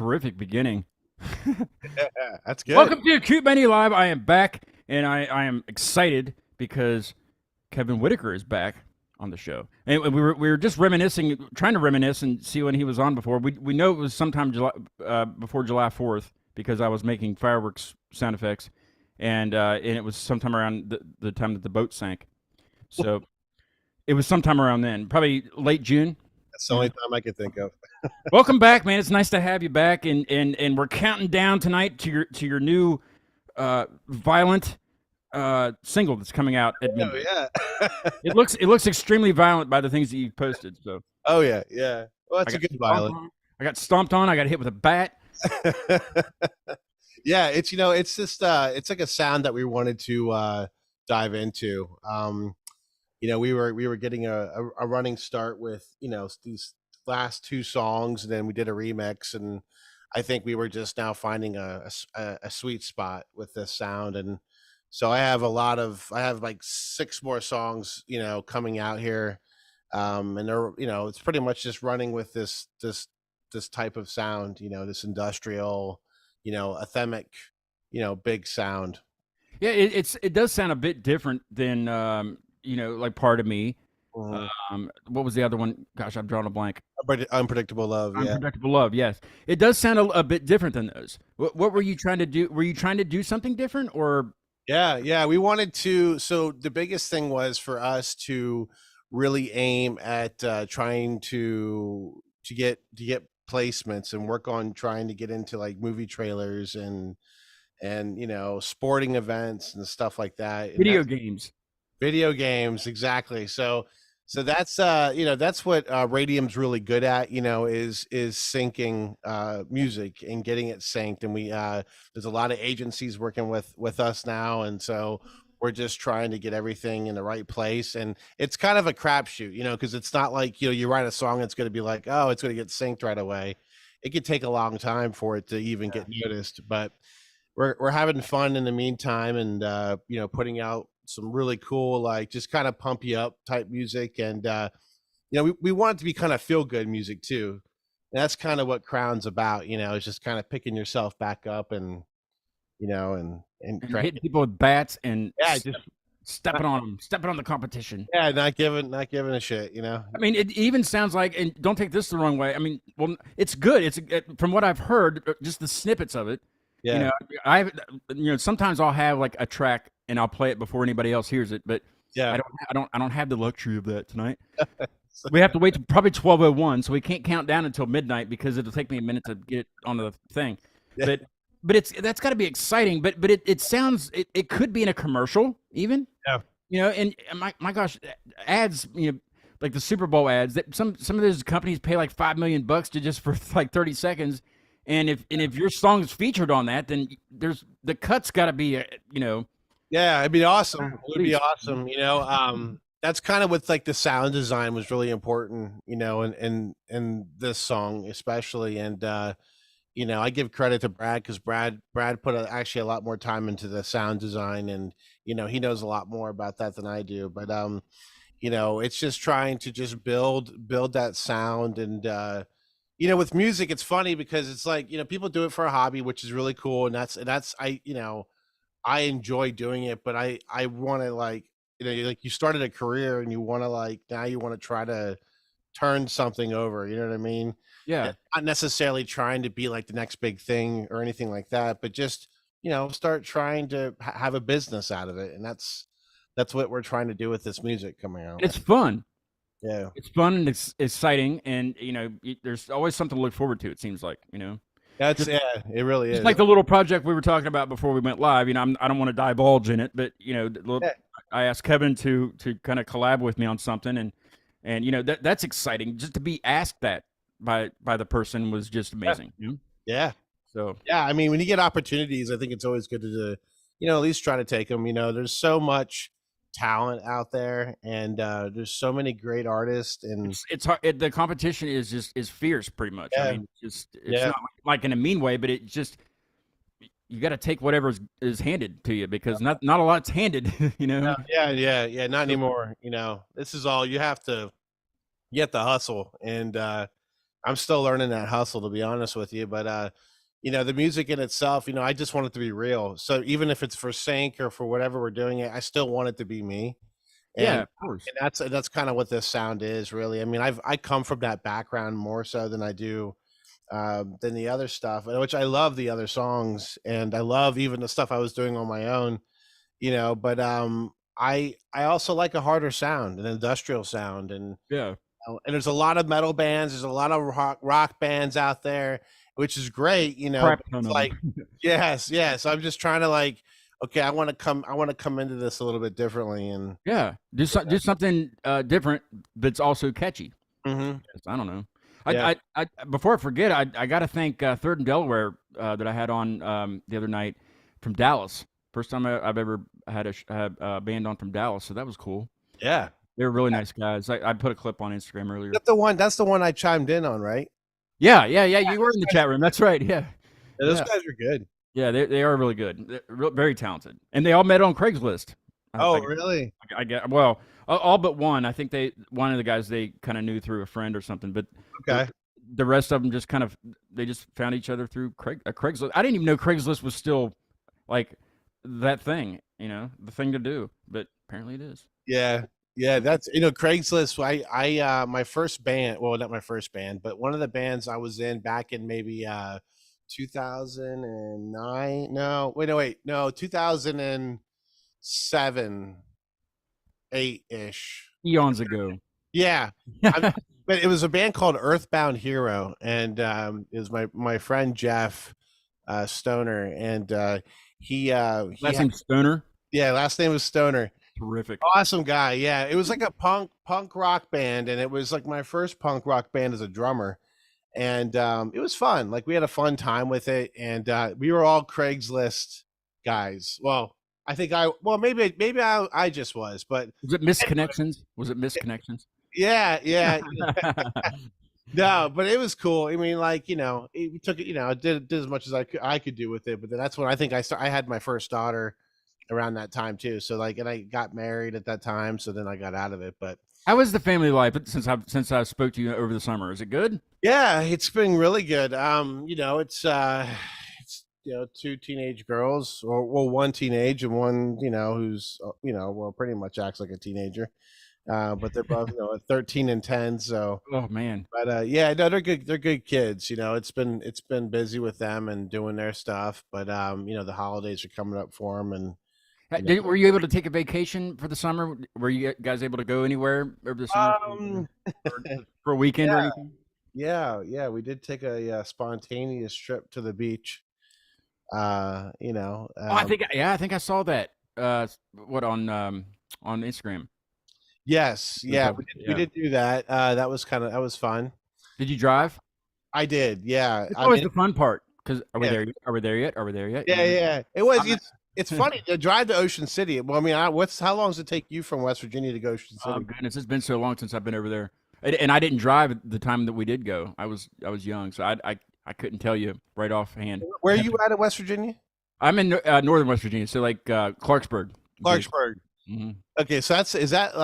terrific beginning. Yeah, that's good. Welcome to Acute Mania Live. I am back, and I am excited because Kevin Whitaker is back on the show. And we were just reminiscing, trying to reminisce and see when he was on before. We know it was sometime before July 4th because I was making fireworks sound effects, and it was sometime around the time that the boat sank. So it was sometime around then, probably late June. That's the only time I can think of. Welcome back, man. It's nice to have you back, and we're counting down tonight to your new violent single that's coming out at Oh midnight. yeah. It looks extremely violent by the things that you posted. So Oh yeah, yeah. Well, that's I a got good stomped violin. on. I got stomped on. I got hit with a bat. Yeah, it's just it's like a sound that we wanted to dive into. We were getting a running start with these last two songs, and then we did a remix, and I think we were just now finding a sweet spot with this sound. And so I have like six more songs coming out here, and they're it's pretty much just running with this type of sound, this industrial, anthemic, big sound. Yeah, it does sound a bit different than like Part of Me. Mhm. What was the other one? Gosh, I'm drawing a blank. Unpredictable love, yeah. Unpredictable Love. Yes, it does sound a bit different than those. What were you trying to do? Were you trying to do something different, or Yeah, yeah, we wanted to. So the biggest thing was for us to really aim at trying to get placements and work on trying to get into like movie trailers and sporting events and stuff like that. And video that's games? video games, exactly. So that's that's what Radium's really good at, is syncing music and getting it synced. And we there's a lot of agencies working with us now, and so we're just trying to get everything in the right place. And it's kind of a crapshoot, because it's not like you write a song that's going to be like, oh, it's going to get synced right away. It could take a long time for it to even get noticed, but we're having fun in the meantime, and putting out some really cool, like, just kind of pump you up type music. And we want it to be kind of feel good music too. And that's kind of what Crown's about, is just kind of picking yourself back up, and and And hitting people with bats and yeah, just stepping on them, stepping on the competition. yeah, not giving a shit. I mean, it even sounds like, and don't take this the wrong way. I mean, well, it's good. From what I've heard, just the snippets of it. You Yeah, know, sometimes I'll have like a track and I'll play it before anybody else hears it, but yeah. I don't have the luxury of that tonight. We have to wait to probably 12:01, so we can't count down until midnight because it'll take me a minute to get on the thing. Yeah. But that's got to be exciting. But it sounds it could be in a commercial even. Yeah. And my gosh, ads, like the Super Bowl ads, that some of those companies pay like $5 million to just for like 30 seconds. And if your song is featured on that, then there's the cut's got to be, Yeah, it'd be awesome. It would be please. awesome. That's kind of what, like, the sound design was really important, in this song especially. And I give credit to Brad, because Brad put actually a lot more time into the sound design, and he knows a lot more about that than I do. But it's just trying to just build that sound. And with music, it's funny because it's like, people do it for a hobby, which is really cool, and that's I enjoy doing it. But I want to, like, like, you started a career, and you want to, like, now you want to try to turn something over, you know what I mean? Yeah. Not necessarily trying to be like the next big thing or anything like that, but just, start trying to have a business out of it. And that's what we're trying to do with this music coming out. It's fun. Yeah. It's fun and it's exciting, and there's always something to look forward to. It seems like That's just yeah, it really just is. like the little project we were talking about before we went live. I don't want to divulge in it, but Yeah. I asked Kevin to kind of collab with me on something, and that's exciting. Just to be asked that by the person was just amazing. Yeah. So Yeah. I mean, when you get opportunities, I think it's always good to, at least try to take them. There's so much talent out there, and there's so many great artists. And it's hard. The competition is fierce, pretty much. I yeah, mean, it's yeah, not like in a mean way, but it just you got to take whatever is handed to you because not a lot's handed. yeah, not So anymore. This is all you have to hustle. And I'm still learning that hustle, to be honest with you. But the music in itself, I just want it to be real. So even if it's for sync or for whatever we're doing it, I still want it to be me. Yeah, And of course. that's kind of what this sound is, really. I mean, I come from that background more so than I do than the other stuff, which I love the other songs, and I love even the stuff I was doing on my own. But I also like a harder sound, an industrial sound, Yeah. and there's a lot of metal bands, there's a lot of rock bands out there, which is great, Crap but ton it's of like, them. yes, I'm just trying to like, okay, I want to come into this a little bit differently, and Yeah. Do something different that's also catchy. mhm, I don't know. yeah, I before I forget, I got to thank Third and Delaware that I had on the other night from Dallas. First time I've ever had a band on from Dallas, so that was cool. yeah. They were really nice guys. I put a clip on Instagram earlier. That's the one I chimed in on, right? Yeah. You were in the chat room. That's right. Yeah. Yeah, those Yeah. guys are good. Yeah. They are really good. They're very talented, and they all met on Craigslist. Oh, really? I get well, all but one. I think one of the guys they kind of knew through a friend or something, but Okay. the rest of them just kind of they just found each other through Craigslist. I didn't even know Craigslist was still like that thing, the thing to do, but apparently it is. Yeah. Yeah, that's Craigslist. I my first band, well, not my first band, but one of the bands I was in back in maybe 2009. No, wait, no, 2007, 8-ish. Eons ago. Yeah. I, but it was a band called Earthbound Hero, and it was my friend Jeff Stoner, and Last name Stoner. last name was Stoner. Terrific. Awesome guy. Yeah, it was like a punk rock band, and it was like my first punk rock band as a drummer, and it was fun. Like we had a fun time with it, and we were all Craigslist guys. Well, I think maybe I just was, but Was it Misconnections? Was it Misconnections? yeah. No, but it was cool. I mean, like it took it. I did as much as I could do with it. But then that's when I think I had my first daughter around that time too. So like, and I got married at that time. So then I got out of it. But How was the family life since I spoke to you over the summer? Is it good? yeah, it's been really good. It's two teenage girls, or well, one teenage and one who's well, pretty much acts like a teenager. But they're both 13 and 10. So Oh man. but yeah, no, they're good. They're good kids. It's been busy with them and doing their stuff. But the holidays are coming up for them, and Were you able to take a vacation for the summer? Were you guys able to go anywhere over the summer um, for a weekend or yeah, anything? yeah. We did take a spontaneous trip to the beach. Uh, you know, Oh, um, I think I saw that. What on Instagram? yes, It was yeah, up- we yeah. did do that. That was fun. Did you drive? I did. Yeah, It's I always mean, the fun part. Because are we yeah, there? Are we there yet? Are we there yet? yeah. It was. I'm not- It's funny to drive to Ocean City. Well, I mean, how long does it take you from West Virginia to go Ocean Oh City? goodness, it's been so long since I've been over there, and I didn't drive at the time that we did go. I was young, so I couldn't tell you right offhand. Where are you at in West Virginia? I'm in northern West Virginia, so like Clarksburg. Clarksburg. Hmm. Okay, so is that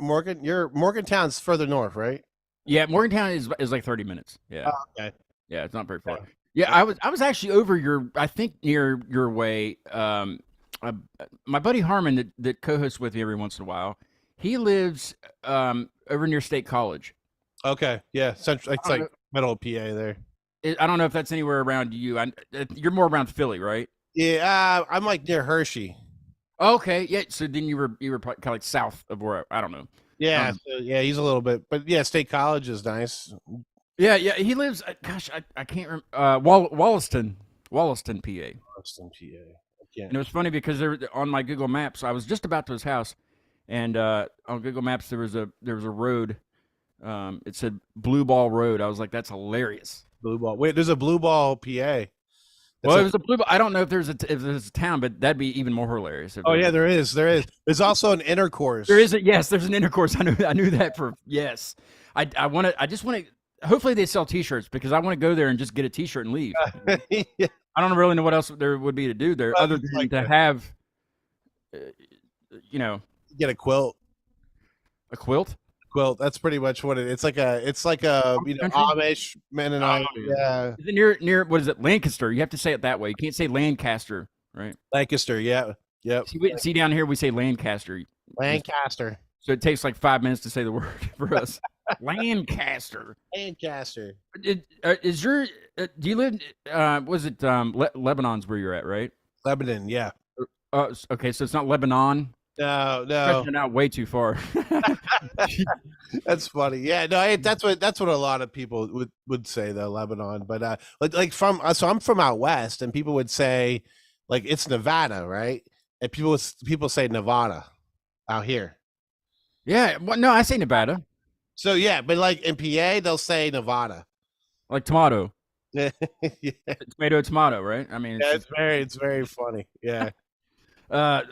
Morgan? Morgantown's further north, right? Yeah, Morgantown is like 30 minutes. Yeah, Okay. yeah, it's not very far. Yeah. Yeah, I was actually over I think near your way. Uh, my buddy Harmon that co-hosts with me every once in a while. He lives over near State College. Okay. Yeah. Central. It's I don't like middle of PA there. I don't know if that's anywhere around you. You're more around Philly, right? Yeah. I'm like near Hershey. Okay, yeah. So then you were kind of like south of where I don't know. Yeah. Um, So, yeah. He's a little bit, but yeah, State College is nice. yeah. He lives. Gosh, I can't remember. Wollaston, PA. Boston, PA. I And can't. it was funny because on my Google Maps, I was just about to his house, and on Google Maps there was a road. It said Blue Ball Road. I was like, that's hilarious. Blue ball. Wait, there's a blue ball, PA. Well, It's it was a blue. I don't know if there's a town, but that'd be even more hilarious. If oh there yeah, was. there is. There is. There's also an intercourse. There is a yes. There's an intercourse. I knew that for yes. I just want to. Hopefully they sell T-shirts because I want to go there and just get a T-shirt and leave. Yeah. I don't really know what else there would be to do there Well, other it's than like to have, uh, you know, Get a quilt. a quilt. quilt. That's pretty much what it's like. It's like a Country? Amish Mennonite. Oh, yeah. Yeah, Is it near what is it? Lancaster. You have to say it that way. You can't say Lancaster, right? Lancaster. Yeah, yep. See down here we say Lancaster. Lancaster. So it takes like 5 minutes to say the word for us. Lancaster. Lancaster. Is your do you live? Was it Lebanon's where you're at, right? Lebanon. Yeah. Okay, so it's not Lebanon. No, Stretching out way too far. that's funny. Yeah, no, that's what a lot of people would say though, Lebanon. But like from so I'm from out west, and people would say like it's Nevada, right? And people say Nevada out here. Yeah, well, no, I say Nevada, So yeah, but like in PA, they'll say Nevada. like tomato, Yeah, tomato, right? I mean, it's very funny. Yeah. Uh,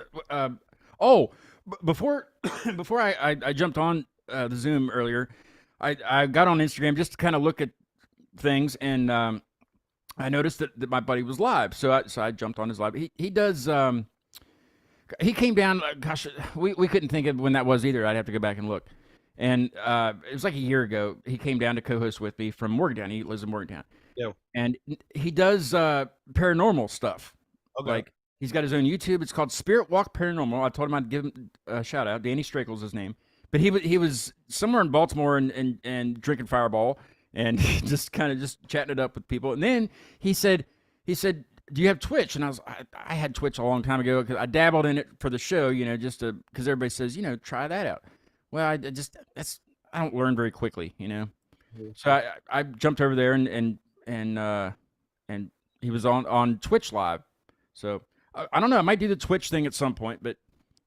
oh, before before I jumped on the Zoom earlier, I got on Instagram just to kind of look at things, and I noticed that my buddy was live, so I jumped on his live. He does. He came down. Gosh, we couldn't think of when that was either. I'd have to go back and look. And it was like a year ago. He came down to co-host with me from Morgantown. He lives in Morgantown. Yeah. And he does paranormal stuff. Okay. Like he's got his own YouTube. It's called Spirit Walk Paranormal. I told him I'd give him a shout out. Danny Strakel's his name. But he was somewhere in Baltimore and drinking Fireball and just kind of just chatting it up with people. And then he said, do you have Twitch? And I had Twitch a long time ago because I dabbled in it for the show, just because everybody says, try that out. Well, I don't learn very quickly, So I jumped over there and he was on Twitch live. So I don't know. I might do the Twitch thing at some point, but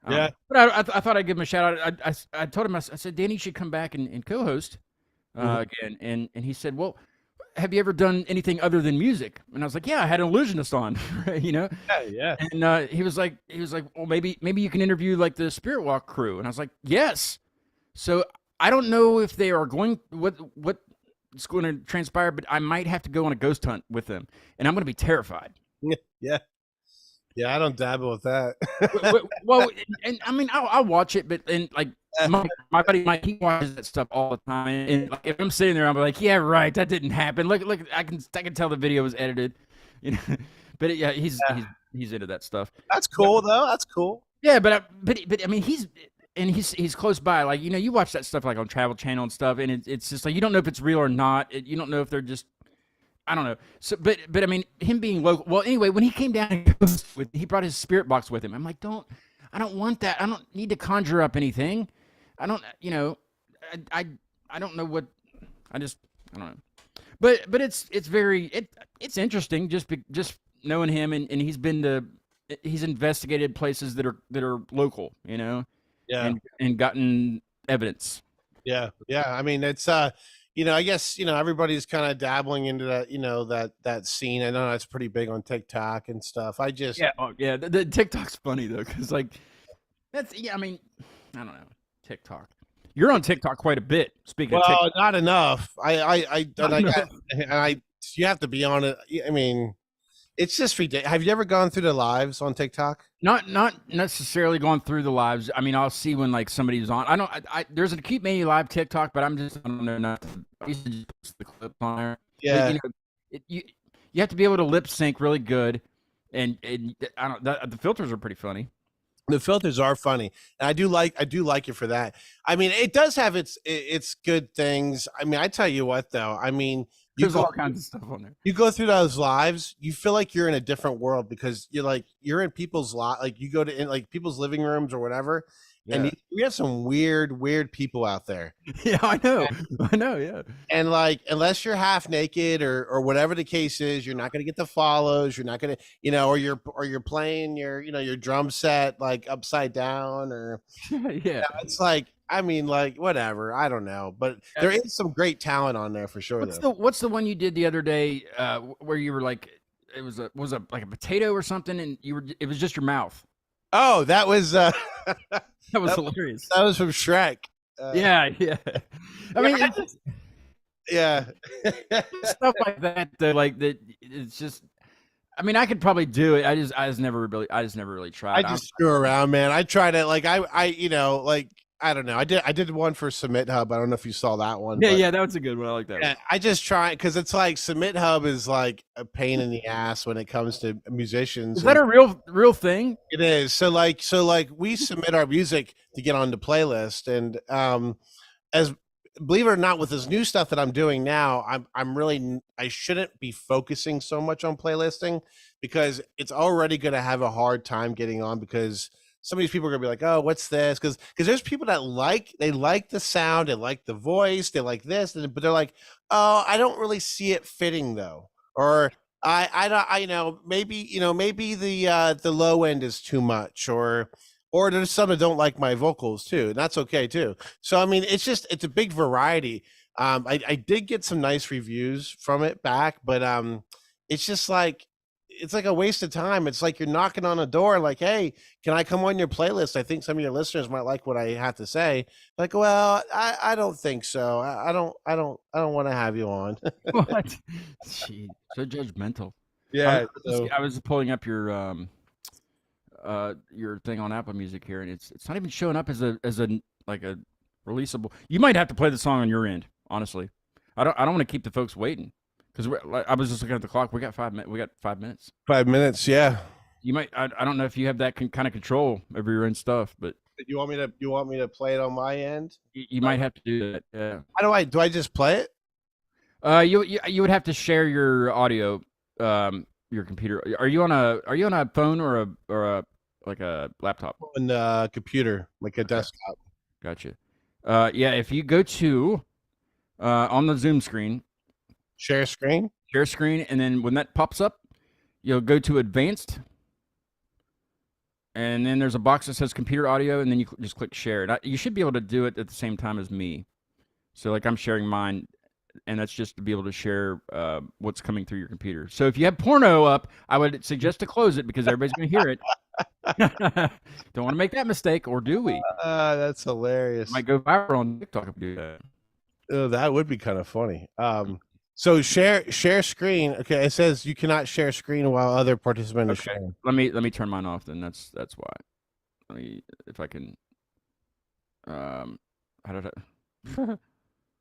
Yeah. But I thought I'd give him a shout out. I told him, I said, Danny, you should come back and co-host again. And he said, well, have you ever done anything other than music? And I was like, yeah, I had an illusionist on, Yeah. And he was like, well, maybe you can interview like the Spirit Walk crew. And I was like, yes. So I don't know if they are what's going to transpire, but I might have to go on a ghost hunt with them, and I'm going to be terrified. Yeah. Yeah, I don't dabble with that. Well, and I mean, I'll watch it, but like my buddy Mike, he watches that stuff all the time, and like, if I'm sitting there, I'm like, yeah, right, that didn't happen. Look, I can tell the video was edited, But yeah, he's into that stuff. That's cool though. That's cool. Yeah, but I mean, he's close by. Like you watch that stuff like on Travel Channel and stuff, and it's just like you don't know if it's real or not. You don't know if they're just. I don't know. So, but I mean, him being local. Well, anyway, when he came down, he brought his spirit box with him. I'm like, I don't want that. I don't need to conjure up anything. I don't, I don't know what. I don't know. But it's it's interesting just knowing him, and he's investigated places that are local, Yeah. and gotten evidence. Yeah. I mean, it's I guess everybody's kind of dabbling into that that scene. I know that's pretty big on TikTok and stuff. The TikTok's funny though, because like I mean, I don't know, TikTok. You're on TikTok quite a bit. Speaking of TikTok, not enough. You have to be on it. I mean, it's just ridiculous. Have you ever gone through the lives on TikTok? Not necessarily going through the lives. I mean, I'll see when like somebody's on. There's an Acute Mania live TikTok, but I don't know not. I used to just post the clips on there. Yeah. But, you have to be able to lip sync really good, and the filters are pretty funny. The filters are funny, and I do like it for that. I mean, it does have its good things. I mean, I tell you what, though. I mean, there's all kinds of stuff on there. You go through those lives, you feel like you're in a different world because you're in people's like you go to like people's living rooms or whatever, and we have some weird people out there. Yeah, I know, yeah. And like, unless you're half naked or whatever the case is, you're not gonna get the follows. You're not gonna, or you're playing your drum set like upside down or yeah. It's like. I mean, like, whatever. I don't know, but there is some great talent on there for sure. What's the one you did the other day where you were like, it was like a potato or something, and it was just your mouth. Oh, that was that was hilarious. That was from Shrek. Yeah. I mean, yeah, stuff like that. Like that. It's just. I mean, I could probably do it. I just never really tried. I just screw around, man. I tried it. Like I I don't know. I did one for Submit Hub. I don't know if you saw that one. Yeah, but yeah, that was a good one. I like that yeah, one. I just try because it's like Submit Hub is like a pain in the ass when it comes to musicians. Is that a real thing? It is. So like we submit our music to get on the playlist, and as believe it or not, with this new stuff that I'm doing now, I shouldn't be focusing so much on playlisting because it's already going to have a hard time getting on because some of these people are going to be like, oh, what's this? Because there's people that they like the sound, they like the voice, they like this, but they're like, oh, I don't really see it fitting though, or I don't, maybe the low end is too much, or there's some that don't like my vocals too, and that's okay too. So I mean, it's a big variety. I did get some nice reviews from it back, but it's just like it's like a waste of time. It's like you're knocking on a door, like, hey, can I come on your playlist? I think some of your listeners might like what I have to say. Like, well, I don't think so. I don't want to have you on. What? Gee, so judgmental. Yeah. I was pulling up your thing on Apple Music here, and it's not even showing up as a like a releasable. You might have to play the song on your end. Honestly, I don't want to keep the folks waiting because I was just looking at the clock. We got 5 minutes. We got 5 minutes. 5 minutes. Yeah. You might. I don't know if you have that kind of control over your own stuff, but you want me to play it on my end? You might have to do that. Yeah. How do I just play it? You would have to share your audio, your computer. Are you on a phone or a like a laptop? On the computer, like a desktop. Gotcha. Yeah, if you go to on the Zoom screen, share screen, and then when that pops up, you'll go to advanced, and then there's a box that says computer audio, and then you just click share. You should be able to do it at the same time as me. So like I'm sharing mine, and that's just to be able to share what's coming through your computer. So if you have porno up, I would suggest to close it because everybody's going to hear it. Don't want to make that mistake, or do we? That's hilarious. Might go viral on TikTok if we do that. Oh, that would be kind of funny. So share screen. Okay, it says you cannot share screen while other participants are sharing. Let me turn mine off. Then that's why. Let me, if I can. How did I?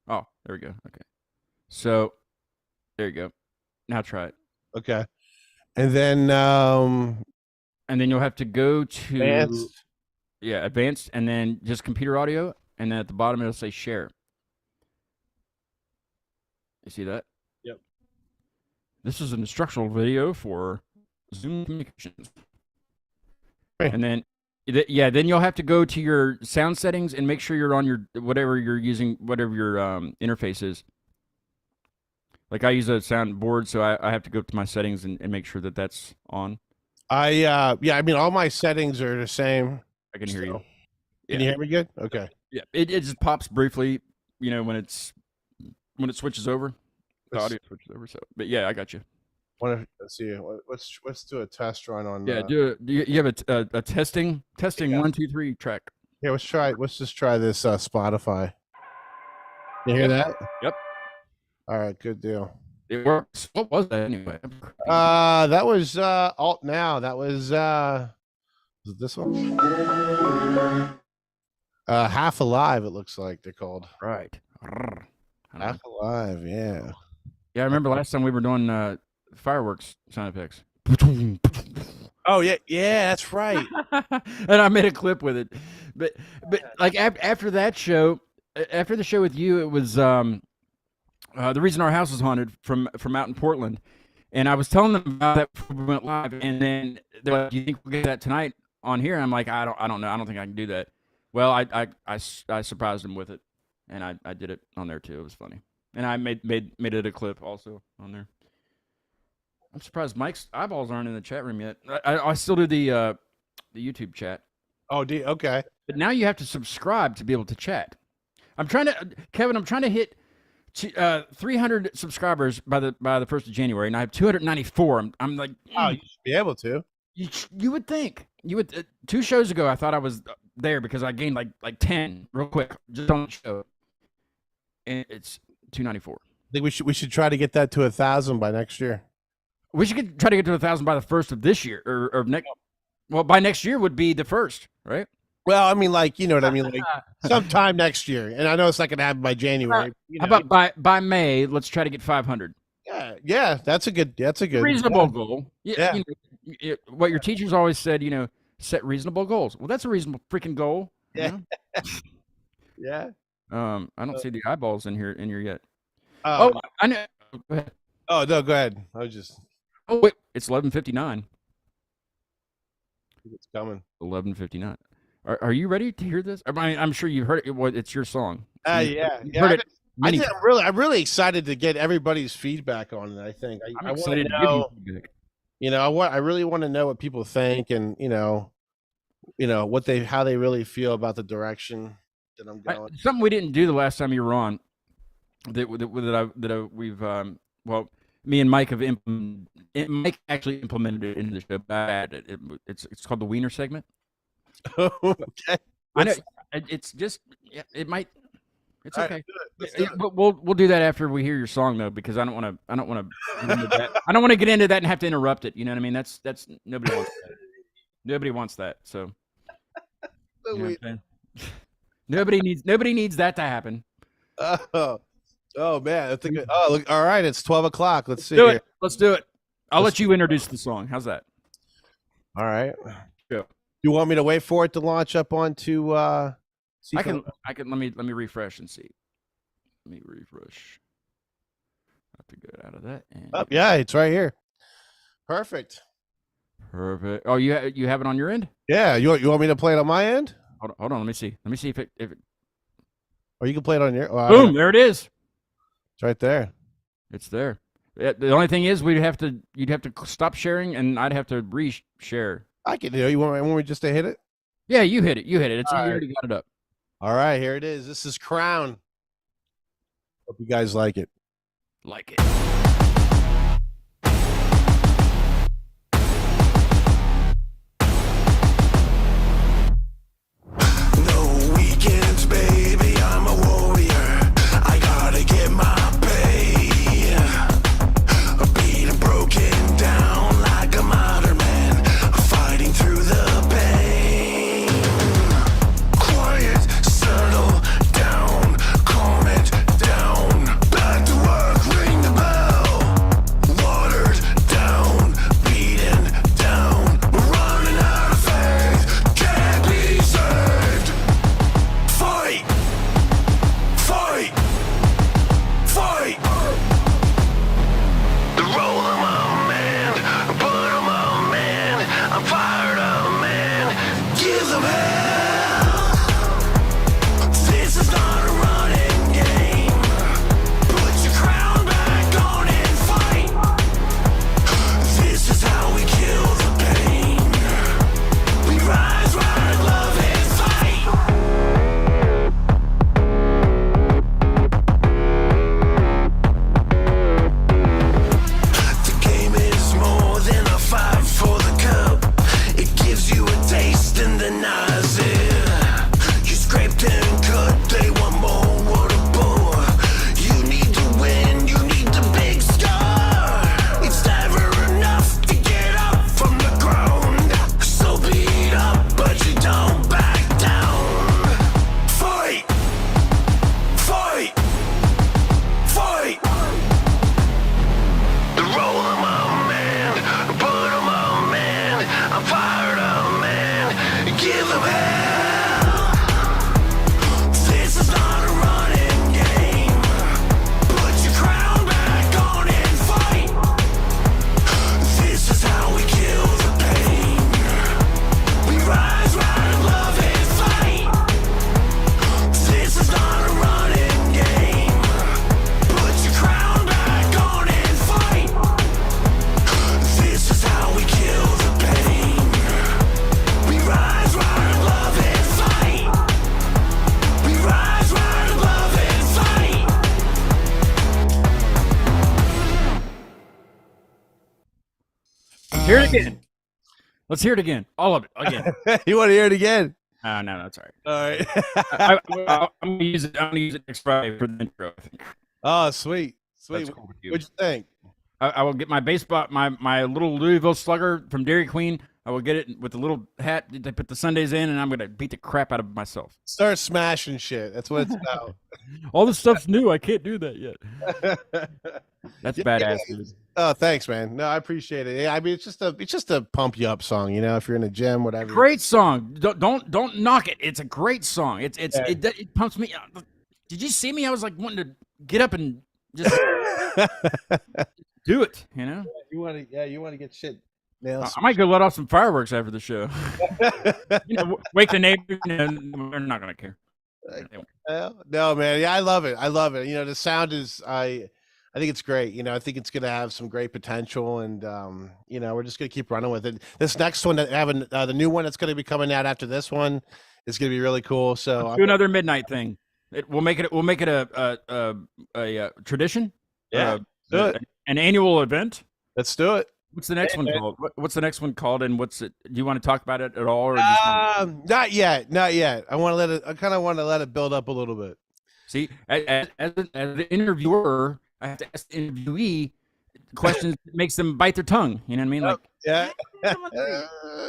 Oh, there we go. Okay. So, there you go. Now try it. Okay. And then you'll have to go to advanced. Yeah, advanced, and then just computer audio, and then at the bottom it'll say share. You see that? Yep. This is an instructional video for Zoom communications. Right. And then then you'll have to go to your sound settings and make sure you're on your whatever you're using, whatever your interface is. Like I use a soundboard, so I have to go up to my settings and make sure that that's on. I mean all my settings are the same. I can hear you. Can you hear me good? Okay. Yeah, it just pops briefly, when it switches over. The audio switches over. So, but yeah, I got you. Let's see. Let's do a test run on. Yeah, do you have a testing 1 2 3 track? Yeah, let's just try this Spotify. You hear that? Yep. All right, good deal. It works. What was that anyway? That was Alt Now. That was it this one? Half Alive, it looks like they're called. Right. Half Alive, yeah. Yeah, I remember last time we were doing fireworks sound effects. Oh yeah, that's right. And I made a clip with it. But like after the show with you, it was the reason our house was haunted from out in Portland. And I was telling them about that before we went live, and then they're like, "Do you think we'll get that tonight on here?" And I'm like, I don't know. I don't think I can do that. Well, I surprised them with it, and I did it on there too. It was funny, and I made it a clip also on there. I'm surprised Mike's eyeballs aren't in the chat room yet. I still do the YouTube chat. Oh, okay. But now you have to subscribe to be able to chat. Kevin. I'm trying to hit 300 subscribers by the 1st of January, and I have 294. I'm like, oh, you should be able to. You would think you would. 2 shows ago, I thought I was there because I gained like 10 real quick just on the show, and it's 294. I think we should try to get that to 1,000 by next year. We should try to get to 1,000 by the 1st of this year or next. Well, by next year would be the 1st, right? Well, I mean, like, you know what I mean, like sometime next year, and I know it's not going to happen by January. You How know, about by May? Let's try to get 500. yeah, that's a good, Reasonable goal. Yeah. What your teachers always said, set reasonable goals. Well, that's a reasonable freaking goal. you Yeah. know? Yeah. I don't see the eyeballs in here yet. Oh, I know. Go ahead. oh no, go ahead. I was just, Oh wait, it's 11:59. it's coming. 11:59. Are you ready to hear this? I'm sure you heard it. It's your song. Yeah, You've yeah. heard it I many think I'm really excited to get everybody's feedback on it. I think I'm I want excited to to give you know, feedback. I really want to know what people think, and how they really feel about the direction that I'm going. Something we didn't do the last time you were on we've well, me and Mike have Mike actually implemented it into the show. But it's called the Wiener segment. Okay. I know it's just it might. It's All okay. right, let's do it. But we'll do that after we hear your song though, because I don't want to get into that. I don't want to get into that and have to interrupt it. You know what I mean? That's nobody wants that. Nobody wants that. So you know what I'm saying? nobody needs that to happen. Oh man, I think. Oh, look. All right, it's 12 o'clock. Let's see. Do here. it. Let's do it. I'll let you introduce the song. How's that? All right. Go. You want me to wait for it to launch up onto? I can. Let me refresh and see. Let me refresh. Have to get out of that. And Oh, yeah, it's right here. Perfect. perfect. Oh, you have it on your end? Yeah, you want me to play it on my end, Hold on. Let me see. Let me see if it. or you can play it on your? Oh, Boom! There it is. It's right there. It's there. The only thing is, you'd have to stop sharing, and I'd have to re-share. I can do it. You want me just to hit it? Yeah, you hit it. You hit it. It's you All right. already got it up. All right, here it is. This is Crown. Hope you guys like it. Like it. No weekends, baby, I'm a warrior. I gotta get my pay. Beat and broken down like a modern man, fighting through the pain. Quiet, settle down, calm it down. Back to work, ring the bell. Watered down, beaten down. We're running out of faith, can't be saved. Fight! Fight! Fight! Roll 'em up, man. Put 'em up, man. I'm fired up, man. Give them hell. This is not a running game. Put your crown back on and fight. This is how we kill the pain. We rise, ride, love, and fight. The game is more than a fight for the cup. It gives you a taste and denies it. You scraped and cut, they want more water pour. You need to win, you need the big scar. It's never enough to get up from the ground. So beat up, but you don't back down. Fight! Fight! Fight! Roll 'em up, man. Put 'em up, man. I'm fired up, man. Give 'em hell. This is not a running game. Put your crown back on and fight. This is how we kill the pain. We rise, ride, love, and fight. This is not a running game. Put your crown back on and fight. This is how we kill the pain. We rise, ride, love, and fight. We rise, ride, love, and fight. Hear it again. Let's hear it again. All of it again. You want to hear it again? No, it's all right. All right. I'm gonna use it. I'm gonna use it next Friday for the intro. I think Oh, sweet, sweet. that's cool with you. What'd you think? I will get my baseball, my little Louisville Slugger from Dairy Queen. I will get it with the little hat. They put the Sundays in, and I'm gonna beat the crap out of myself. Start smashing shit. That's what it's about. All this stuff's new. I can't do that yet. That's Yeah, badass, dude. Oh, thanks, man. No, I appreciate it. Yeah, I mean, it's just a pump you up song, if you're in a gym, whatever. Great song. Don't knock it. It's a great song. It pumps me. Did you see me? I was like wanting to get up and just do it. You want to get shit nails. I might go let off some fireworks after the show. Wake the neighbors. They're not gonna care. No, man. Yeah, I love it. I love it. The sound is I think it's great. I think it's going to have some great potential, and we're just going to keep running with it. This next one that having the new one that's going to be coming out after this one is going to be really cool. So Let's do another midnight thing. We'll make it a tradition. Yeah, do it. An annual event. Let's do it. What's the next one called? What's the next one called? And what's it? Do you want to talk about it at all? Or just not yet. Not yet. I kind of want to let it build up a little bit. See, as an interviewer, I have to ask the interviewee questions that makes them bite their tongue. You know what I mean? Like, yeah.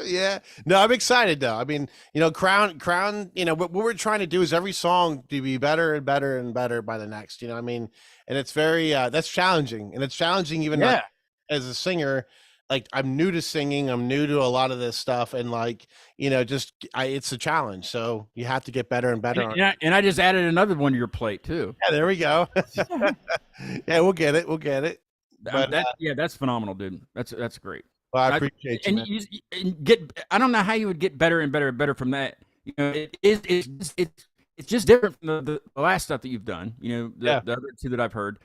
Yeah. No, I'm excited though. I mean, Crown, what we're trying to do is every song to be better and better and better by the next, I mean, and it's very, that's challenging, and it's challenging even not as a singer. Like, I'm new to singing, I'm new to a lot of this stuff, and it's a challenge. So you have to get better and better. And I just added another one to your plate too. Yeah, there we go. Yeah, we'll get it. But that's phenomenal, dude. That's great. Well, I appreciate you. And I don't know how you would get better and better and better from that. It's just different from the last stuff that you've done. The other two that I've heard.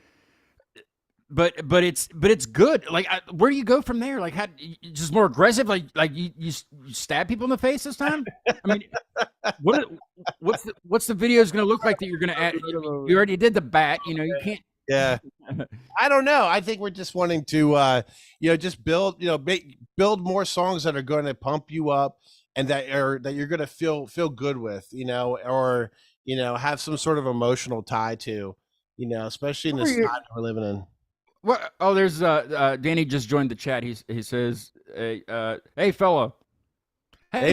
But it's good. Like, where do you go from there? Like, how just more aggressive? Like you stab people in the face this time? I mean, what's the videos going to look like that you're going to add? You already did the bat. You can't. Yeah, I don't know. I think we're just wanting to, just build more songs that are going to pump you up, and that you're going to feel good with, or have some sort of emotional tie to, especially in this time we're living in. What? Oh, there's Danny just joined the chat. He says, "Hey, fella." Hey,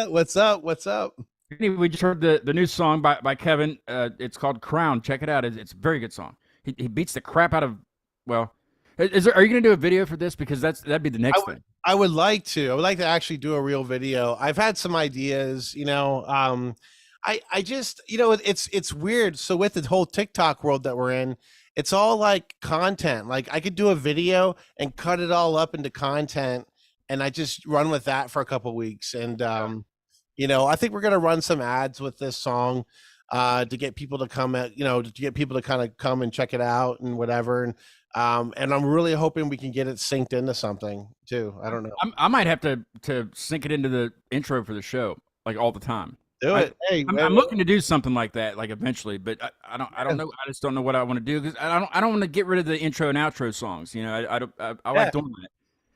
what's up? We just heard the new song by Kevin. It's called Crown. Check it out. It's a very good song. He beats the crap out of. Well, are you going to do a video for this? Because that'd be the next thing. I would like to. I would like to actually do a real video. I've had some ideas. I just it's weird. So with the whole TikTok world that we're in, it's all like content. Like, I could do a video and cut it all up into content, and I just run with that for a couple weeks. And I think we're gonna run some ads with this song to get people to come to get people to kind of come and check it out and whatever. And I'm really hoping we can get it synced into something too. I don't know. I might have to sync it into the intro for the show, like, all the time. Do it. I'm looking to do something like that, like, eventually, but I don't know. I just don't know what I want to do, because I don't want to get rid of the intro and outro songs. I like doing that.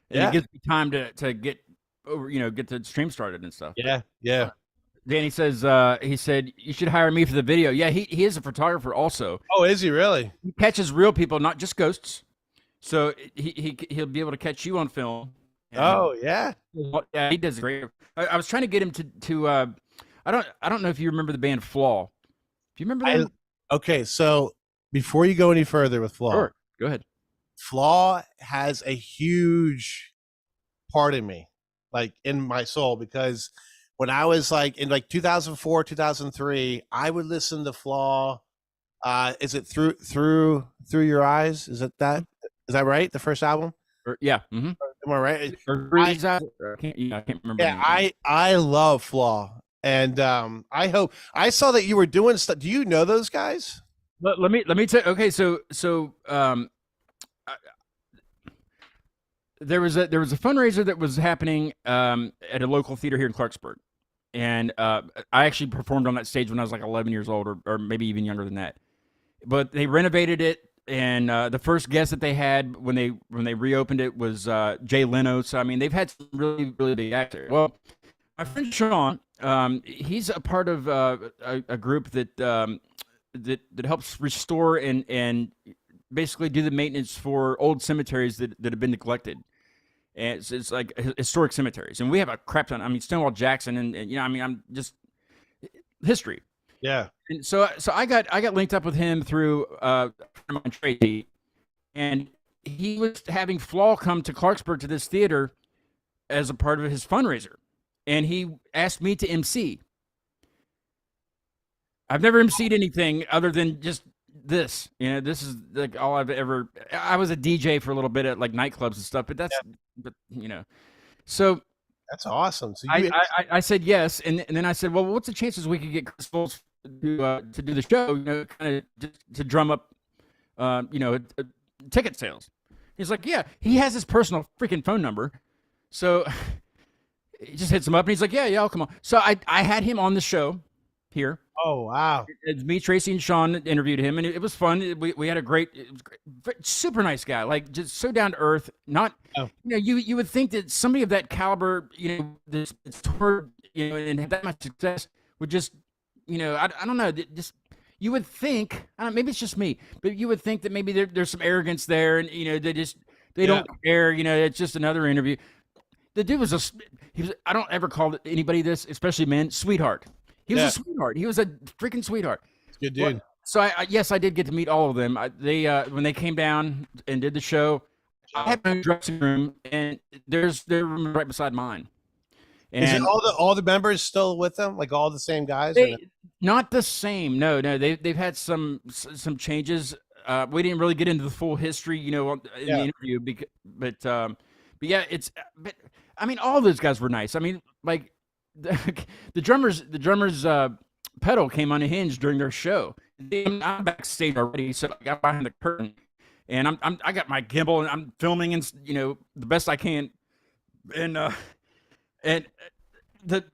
And it gives me time to get over, get the stream started and stuff. Yeah. Danny says, he said, you should hire me for the video. Yeah, he is a photographer also. Oh, is he really? He catches real people, not just ghosts. So he'll be able to catch you on film. Oh, yeah. Yeah, he does great. I was trying to get him to I don't know if you remember the band Flaw. Do you remember them? Okay, so before you go any further with Flaw, sure, go ahead. Flaw has a huge part in me, like, in my soul, because when I was like in 2004, 2003, I would listen to Flaw. Is it through your eyes? Is that right? The first album? Yeah. Mm-hmm. Am I right? I can't remember. Yeah, I love Flaw. And I hope I saw that you were doing stuff. Do you know those guys? Let me tell you. Okay, so there was a fundraiser that was happening at a local theater here in Clarksburg, and I actually performed on that stage when I was like 11 years old, or maybe even younger than that. But they renovated it, and the first guest that they had when they reopened it was Jay Leno. So I mean, they've had some really, really big actors. Well, my friend Sean, he's a part of a group that helps restore and basically do the maintenance for old cemeteries that have been neglected. and it's like historic cemeteries, and we have a crap ton. I mean, Stonewall Jackson, and you know, I mean, I'm just history. Yeah. And so I got linked up with him through a friend of mine, Tracy, and he was having Flaw come to Clarksburg to this theater as a part of his fundraiser, and he asked me to MC. I've never MC'd anything other than just this. You know, this is like all I've ever. I was a DJ for a little bit at like nightclubs and stuff, but that's, but you know, so That's awesome. So I said yes, and then I said, well, what's the chances we could get Chris Foles to do the show? You know, kind of just to drum up, you know, ticket sales. He's like, yeah, he has his personal freaking phone number, so he just hits him up, and he's like, yeah, I'll come on. So I had him on the show here. oh wow. It's me, Tracy, and Sean interviewed him, and it was fun. We had a great, it was great, super nice guy, like just so down to earth. Not, Oh. you know, you would think that somebody of that caliber, you know, this toured, you know, and had that much success would just, you know, I don't know, just you would think, I don't know, maybe it's just me, but you would think that maybe there's some arrogance there, and you know, they don't care, you know, it's just another interview. The dude was I don't ever call anybody this, especially men, sweetheart. He was a sweetheart. He was a freaking sweetheart. Good dude. So yes, I did get to meet all of them. They when they came down and did the show, I had my own dressing room, and their room right beside mine. And Is it all the members still with them? Like all the same guys? not the same. No. They've had some changes. We didn't really get into the full history, you know, in the interview, but yeah, but I mean, all those guys were nice. I mean, like the drummers pedal came unhinged during their show. I'm backstage already, so I got behind the curtain, and I got my gimbal, and I'm filming, and you know, the best I can, and the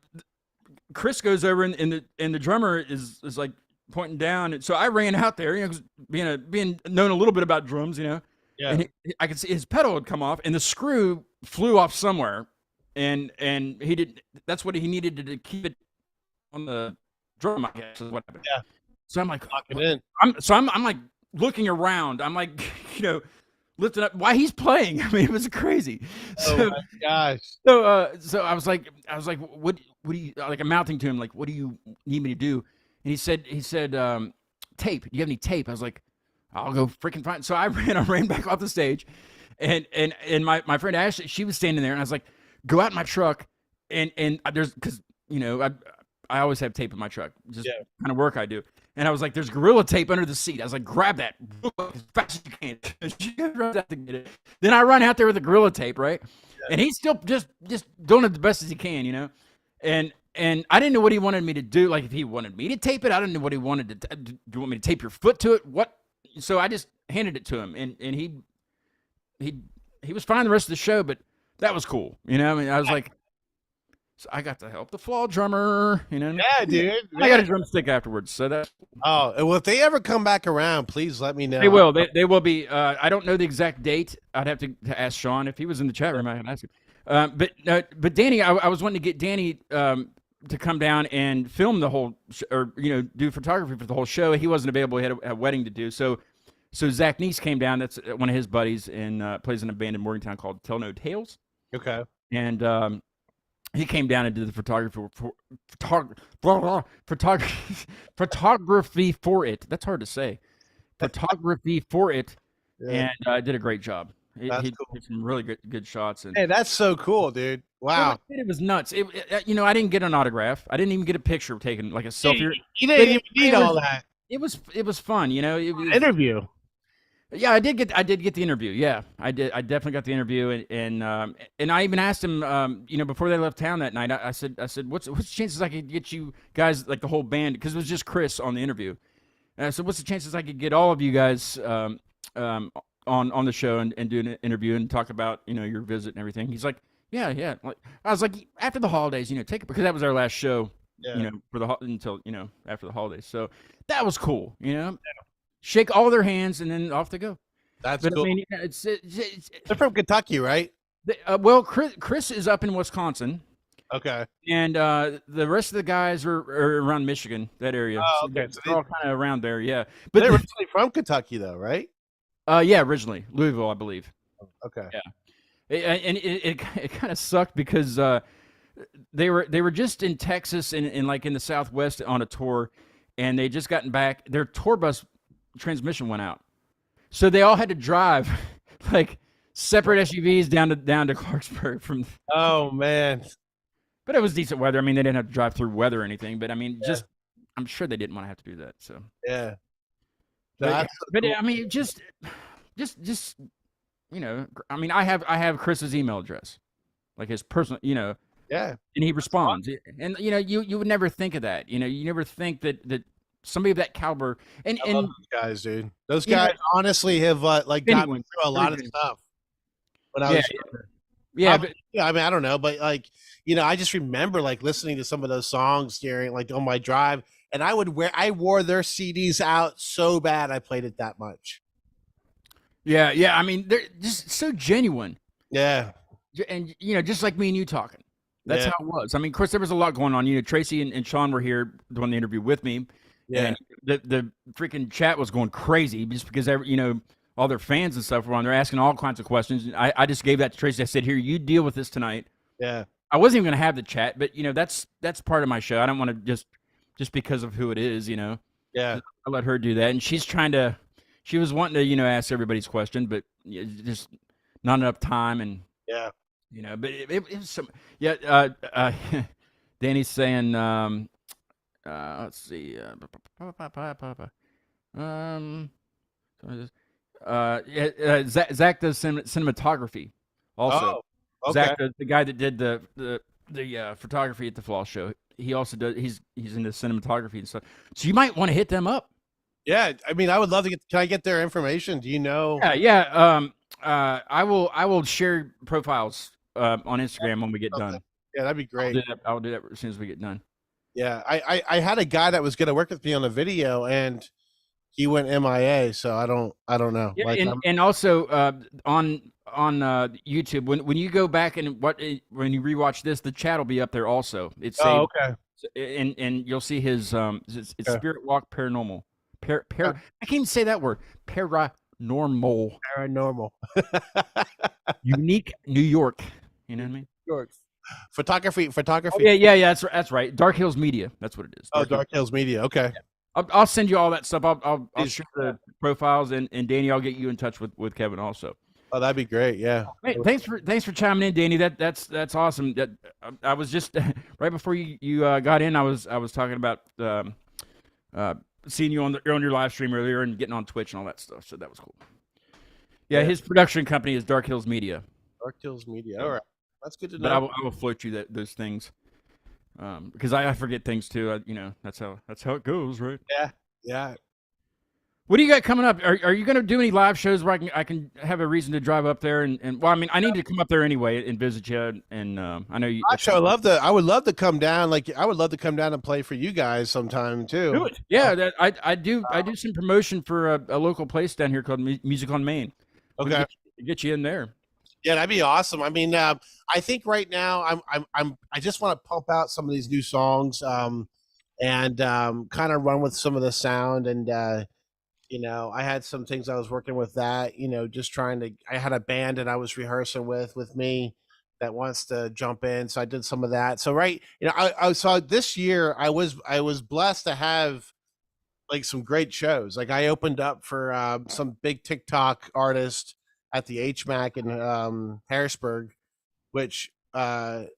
Chris goes over, and the drummer is like pointing down, and so I ran out there, you know, being known a little bit about drums, you know, and I could see his pedal had come off, and the screw flew off somewhere, and he did. That's what he needed to keep it on the drum, I guess, is what happened. Yeah. So I'm like, Lock it in. I'm like looking around. I'm like, you know, lifting up while he's playing. I mean, it was crazy. Oh So, my gosh. so I was like, what do you like? I'm mouthing to him like, what do you need me to do? And he said, tape. Do you have any tape? I was like, I'll go freaking find. So I ran back off the stage, and my friend Ashley, she was standing there, and I was like, go out in my truck, and there's, because you know, I always have tape in my truck, just kind of work I do. And I was like, there's Gorilla Tape under the seat. I was like, grab that as fast as you can. She runs out to get it. Then I run out there with the Gorilla Tape, right? Yeah. And he's still just doing it the best as he can, you know? And I didn't know what he wanted me to do. Like, if he wanted me to tape it, I didn't know what he wanted to do. You want me to tape your foot to it? What? So I just handed it to him, and he was fine the rest of the show, but that was cool. You know, I mean, I was like, so I got to help the Flaw drummer, you know. Yeah, dude. I got a drumstick afterwards, so that. Oh, well, if they ever come back around, please let me know. They will. They will be. I don't know the exact date. I'd have to ask Sean if he was in the chat room. I can ask him. But Danny, I was wanting to get Danny to come down and film the whole, or you know, do photography for the whole show. He wasn't available. He had a wedding to do. So Zach Neese came down. That's one of his buddies, and plays in a band in Morgantown called Tell No Tales. Okay. And he came down and did the photography for it. That's hard to say. Photography for it, and did a great job. He did some really good shots. And hey, that's so cool, dude. Wow. It was nuts. You know, I didn't get an autograph. I didn't even get a picture taken, like a selfie. You didn't even need all that. It was fun. You know, it was, interview. Yeah, I did get the interview. Yeah, I did. I definitely got the interview, and I even asked him, you know, before they left town that night. I said, what's the chances I could get you guys, like the whole band, because it was just Chris on the interview. And I said, what's the chances I could get all of you guys on the show and do an interview and talk about, you know, your visit and everything. He's like, yeah. Like, I was like, after the holidays, you know, take it, because that was our last show, you know, until, you know, after the holidays. So that was cool, you know. Yeah. Shake all their hands, and then off they go. That's cool. I mean, it's they're from Kentucky, right? Well, Chris is up in Wisconsin. Okay. And the rest of the guys are around Michigan, that area. Oh, okay. So they're all kind of around there, yeah. But they're originally from Kentucky, though, right? Yeah, originally Louisville, I believe. Okay. Yeah. And it kind of sucked because they were just in Texas and like in the Southwest on a tour, and they just gotten back. Their tour bus transmission went out, so they all had to drive like separate SUVs down to Clarksburg from. Oh man. But it was decent weather. I mean, they didn't have to drive through weather or anything. But I mean, just I'm sure they didn't want to have to do that. So Yeah. but, That's but I mean, just I mean, I have Chris's email address, like his personal, yeah. and he responds. And you would never think of that. You never think that somebody of that caliber and I love those guys, dude. Those You know- guys honestly have like got me Genuine. through a lot of Genuine. stuff when I Yeah, was younger. yeah, but Yeah, I mean, I don't know, but like, I just remember like listening to some of those songs during like on my drive, and I wore their CDs out so bad I played it that much. yeah. I mean, they're just so genuine, Yeah, and just like me and you talking. That's Yeah. how it was. I mean, of course, there was a lot going on. Tracy and Sean were here doing the interview with me. yeah, And the freaking chat was going crazy just because all their fans and stuff were on there asking all kinds of questions. And I just gave that to Tracy. I said, "Here, you deal with this tonight." yeah, I wasn't even going to have the chat, but that's part of my show. I don't want to just because of who it is. yeah, I let her do that, and she was wanting to ask everybody's question, but just not enough time, and yeah. but it was some Danny's saying let's see Zach does cinematography also. Oh, okay. Zach, the guy that did the photography at the Floss show, he also does. He's into cinematography and stuff. So you might want to hit them up. Yeah, I mean, I would love to get. Can I get their information? Do you know? Yeah. I will share profiles on Instagram when we get Okay. done. Yeah, that'd be great. I'll do that as soon as we get done. Yeah, I had a guy that was going to work with me on a video, and he went MIA. So I don't know. Yeah, Like, and also on YouTube when you go back and when you rewatch this, the chat will be up there also. It's saved. okay. And you'll see his it's Okay. Spirit Walk Paranormal. I can't even say that word. Paranormal. Paranormal. Unique New York. You know what I mean? Photography. Oh, yeah. That's right. Dark Hills Media. That's what it is. Oh, Dark Hills Media. Okay. I'll send you all that stuff. I'll Please. share the profiles and Danny, I'll get you in touch with Kevin also. Oh, that'd be great. Yeah. Hey, thanks for chiming in, Danny. That's awesome. I was just right before you got in. I was talking about seeing you on your live stream earlier and getting on Twitch and all that stuff. So that was cool. Yeah, his production company is Dark Hills Media. Dark Hills Media. All right. That's good to know. But I will float you those things because I forget things too. That's how it goes, right? Yeah. What do you got coming up? Are you going to do any live shows where I can have a reason to drive up there and well, I mean, I need to come up there anyway and visit you. And I know you. Actually, I would love to come down. Like, I would love to come down and play for you guys sometime too. Do it. Yeah, I do some promotion for a local place down here called Music on Main. We can Okay. get you in there. Yeah, that'd be awesome. I mean, I think right now I just want to pump out some of these new songs, and kind of run with some of the sound. And I had some things I was working with that. Just trying to. I had a band that I was rehearsing with me that wants to jump in, so I did some of that. So I saw this year I was blessed to have like some great shows. Like, I opened up for some big TikTok artist at the HMAC in Harrisburg, which was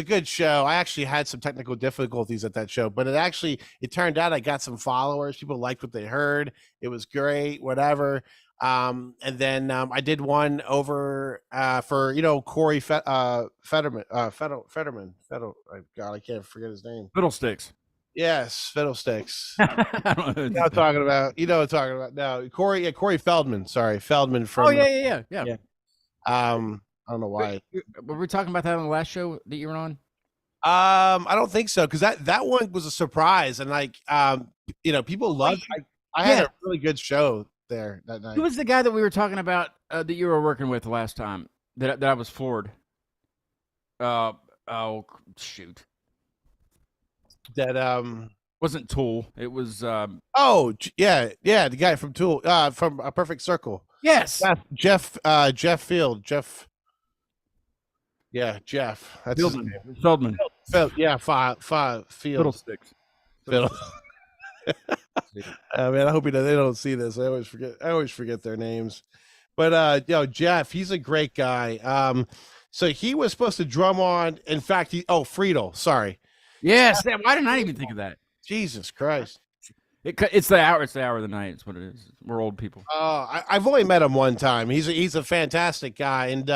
a good show. I actually had some technical difficulties at that show, but it turned out I got some followers. People liked what they heard. It was great, whatever. And then I did one over for Corey Fetterman. God, I can't forget his name. Fiddlesticks. Yes, Fiddlesticks. I don't know. You know what I'm talking about. You know what I'm talking about. No, Corey Feldman. Sorry, Feldman from. Oh yeah. Yeah. I don't know why. Were we talking about that on the last show that you were on? I don't think so, because that one was a surprise, and like people loved. I had a really good show there that night. Who was the guy that we were talking about that you were working with last time? That I was floored. Oh shoot! That Wasn't Tool. It was. the guy from Tool, from A Perfect Circle. Yes. Jeff Field. Jeff. Yeah, Jeff. That's his Feldman. name. Feldman. Yeah, field. Fiddlesticks. Fiddle. Man, I hope they don't see this. I always forget their names. But Jeff, he's a great guy. So he was supposed to drum on. In fact, Friedel. Sorry, Yes. Why didn't I even think of that? Jesus Christ. It's the hour. It's the hour of the night. It's what it is. We're old people. I've only met him one time. He's a fantastic guy, and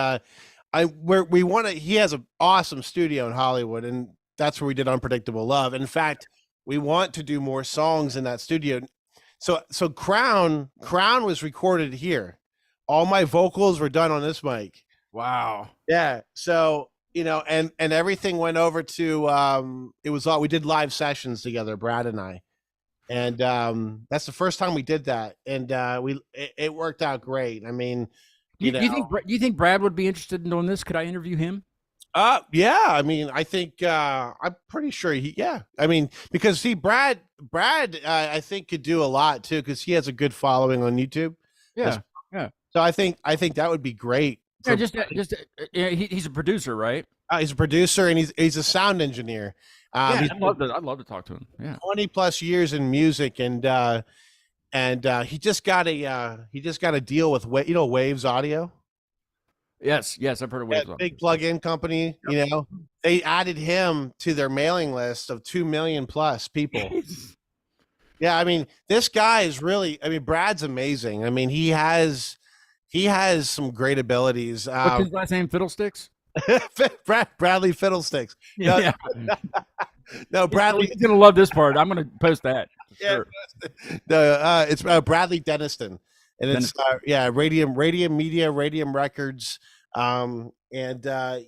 he has an awesome studio in Hollywood, and that's where we did Unpredictable Love. In fact, we want to do more songs in that studio. So Crown was recorded here. All my vocals were done on this mic. Wow. Yeah. So, and everything went over to we did live sessions together, Brad and I. And that's the first time we did that. And it worked out great. I mean, Do you think Brad would be interested in doing this? Could I interview him? Yeah. I mean, I think I'm pretty sure I mean, because Brad, I think could do a lot too, because he has a good following on YouTube. Yeah. So I think that would be great. Yeah, he's a producer, right? He's a producer and he's a sound engineer. I'd love to talk to him. Yeah, 20 plus years in music, and he just got a deal with Waves Audio. Yes, I've heard of Waves Audio. Big plug-in company. Yep. They added him to their mailing list of 2 million plus people. Yeah, I mean, this guy is really. I mean, Brad's amazing. I mean, he has some great abilities. What's his last name? Fiddlesticks. Bradley Fiddlesticks. Yeah. No, Bradley. He's gonna love this part. I'm gonna post that. Sure. It's Bradley Deniston, and it's Radium Media, Radium Records, and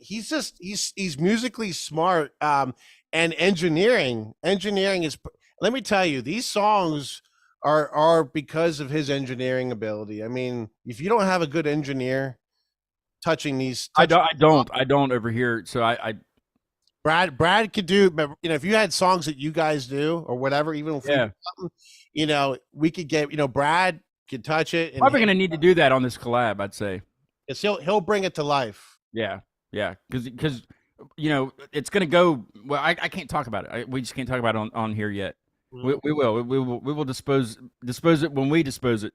he's musically smart, and engineering is. Let me tell you, these songs are because of his engineering ability. I mean, if you don't have a good engineer touching these, I don't over here. So I Brad could do. If you had songs that you guys do or whatever, even if we could get. Brad could touch it. And probably gonna need to do that on this collab. I'd say. He'll bring it to life. Yeah, because it's gonna go. Well, I can't talk about it. We just can't talk about it on here yet. We will dispose it when we dispose it.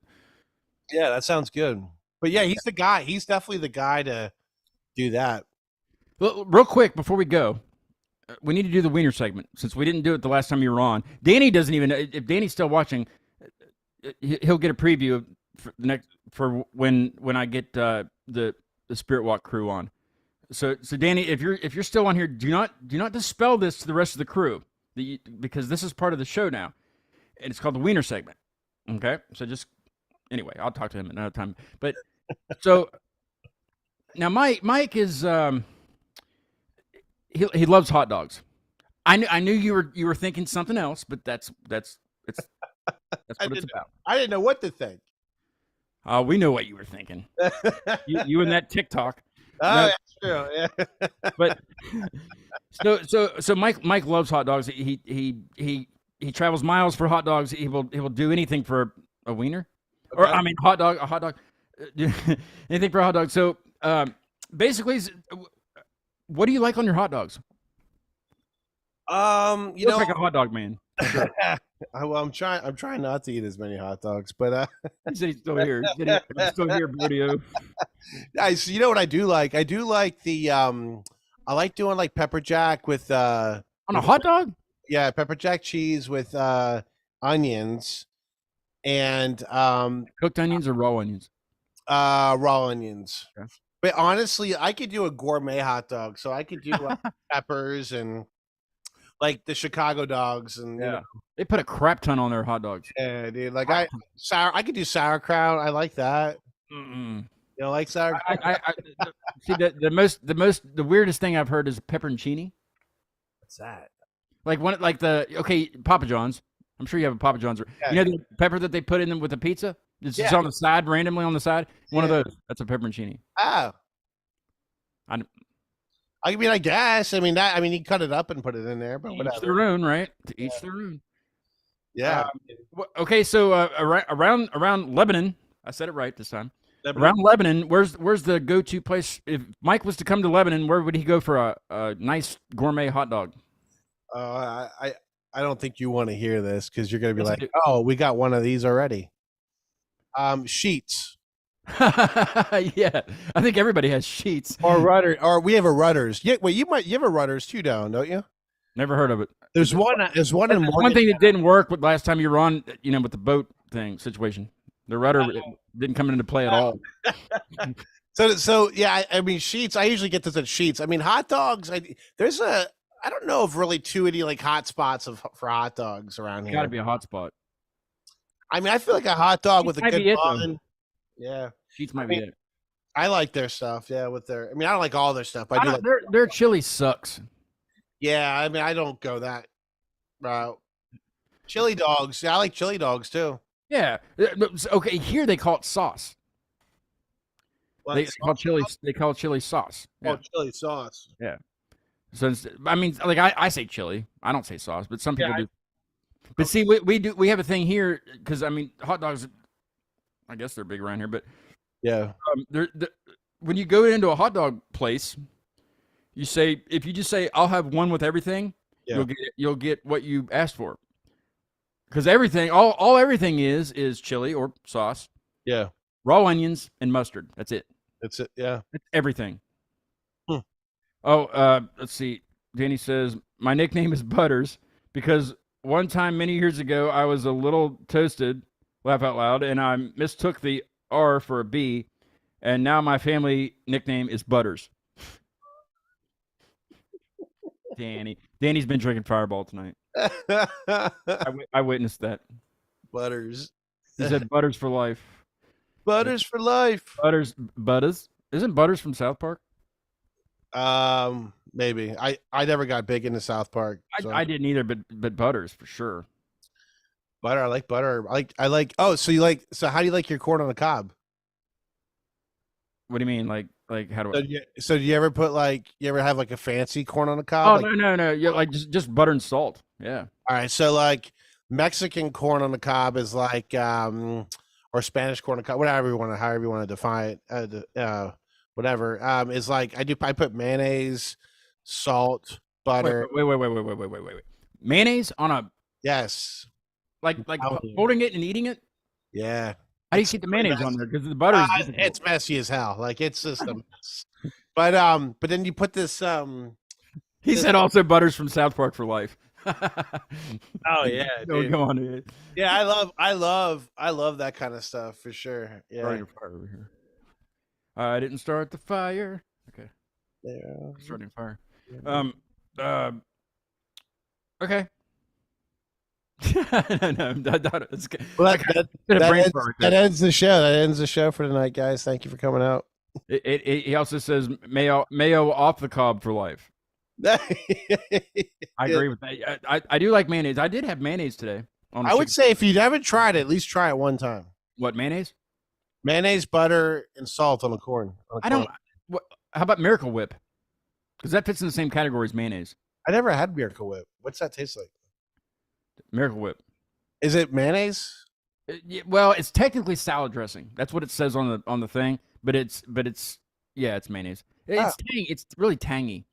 Yeah, that sounds good. But yeah, he's the guy. He's definitely the guy to do that. Well, real quick before we go, we need to do the Wiener segment since we didn't do it the last time you were on. Danny doesn't even. If Danny's still watching, he'll get a preview for when I get the Spirit Walk crew on. So Danny, if you're still on here, do not dispel this to the rest of the crew. Because this is part of the show now, and it's called the Wiener segment. Okay, so anyway, I'll talk to him another time. But so now Mike is he loves hot dogs. I knew you were thinking something else, but that's what it's about. I didn't know what to think. We know what you were thinking. you and that TikTok. Oh, that's true. Yeah. But so Mike loves hot dogs. He travels miles for hot dogs. He will do anything for a wiener, or I mean a hot dog, anything for a hot dog. So basically, what do you like on your hot dogs? You look like a hot dog man. Sure. Well, I'm trying not to eat as many hot dogs, but he said he's still here. He's still here, Bordeaux. You know what I do like? I do like the I like doing like pepper jack with on a hot dog. Yeah, pepper jack cheese with onions and cooked onions or raw onions. Raw onions. Okay. But honestly, I could do a gourmet hot dog. So I could do like peppers and like the Chicago dogs, and they put a crap ton on their hot dogs. Yeah, dude. Like I could do sauerkraut. I like that. Mm-mm. You know, like sauerkraut. I see the weirdest thing I've heard is pepperoncini. What's that? Like Papa John's. I'm sure you have a Papa John's. Yeah. You know the pepper that they put in them with the pizza? It's just on the side, randomly on the side. One of those. That's a pepperoncini. Oh. I mean, I guess. I mean, he cut it up and put it in there, but whatever. Each their own, right? To each their own. Yeah. Okay, so around Lebanon, I said it right this time. around Lebanon, where's the go-to place? If Mike was to come to Lebanon, where would he go for a nice gourmet hot dog? I don't think you want to hear this because you're gonna be Yes, I like, do. oh, we got one of these already. Sheets Yeah, I think everybody has sheets. or Rudder, or we have a Rudders. Yeah, well, you have a Rudders too down, don't you? Never heard of it. There's one. There's one in That's Morgan. one thing that didn't work with last time you were on, with the boat thing situation. The rudder didn't come into play at all. So yeah, I mean Sheets. I usually get this at Sheets. I mean hot dogs. I don't know of really too many like hot spots for hot dogs around here. Got to be a hot spot. I mean, I feel like a hot dog with a Might good be it, though. bun. Yeah, Sheets might I mean, be it. I like their stuff. Yeah, I don't like all their stuff. But I do like. Their chili sucks. Yeah, I mean, I don't go that route. Chili dogs. Yeah, I like chili dogs too. Yeah. Okay. Here they call it sauce. Well, They call chili. They call it chili sauce. Oh, chili sauce. So I mean, like I say chili. I don't say sauce, but some people Yeah, do. But see, we have a thing here because I mean, hot dogs. I guess they're big around here, but Yeah. when you go into a hot dog place, you say if you just say I'll have one with everything, Yeah. you'll get what you asked for. Because everything, all everything is chili or sauce, Yeah. raw onions, and mustard. That's it. That's it. Yeah. That's everything. Hmm. Oh, let's see. Danny says my nickname is Butters because one time many years ago I was a little toasted, laugh out loud, and I mistook the R for a B, and now my family nickname is Butters. Danny's been drinking Fireball tonight. I witnessed that. Butters. He said Butters for life. Butters for life. Butters. Isn't Butters from South Park? Maybe. I never got big into South Park. So. I didn't either, but Butters for sure. Butter. I like butter. I like. Oh, so how do you like your corn on the cob? What do you mean? Like how do So I? do you ever have like a fancy corn on the cob? Oh Like, no. Yeah, like just butter and salt. Yeah. all right. So like Mexican corn on the cob is like or Spanish corn on the cob, however you want to define it. Whatever. Is like I put mayonnaise, salt, butter. Wait. Mayonnaise on a Yes. like Oh. holding it and eating it. Yeah. How do you keep the mayonnaise on there? Because the butter is difficult. It's messy as hell. Like it's just a mess. But then you put this He said also Butters from South Park for life. oh yeah, Go on, dude. yeah, I love that kind of stuff for sure. Yeah. Starting a fire over here. I didn't start the fire. Okay, Yeah. starting a fire. Okay. no, it's good. Well, Bit of brain ends, fart that there. ends the show. That ends the show for tonight, guys. Thank you for coming out. He also says mayo off the cob for life. I agree with that. I do like mayonnaise. I did have mayonnaise today. On the I would chicken. say if you haven't tried it, at least try it one time. What mayonnaise? Mayonnaise, butter, and salt on the corn. I don't. How about Miracle Whip? Because that fits in the same category as mayonnaise. I never had Miracle Whip. What's that taste like? Miracle Whip. Is it mayonnaise? Well, it's technically salad dressing. That's what it says on the thing. But it's yeah, it's mayonnaise. It's tangy. It's really tangy.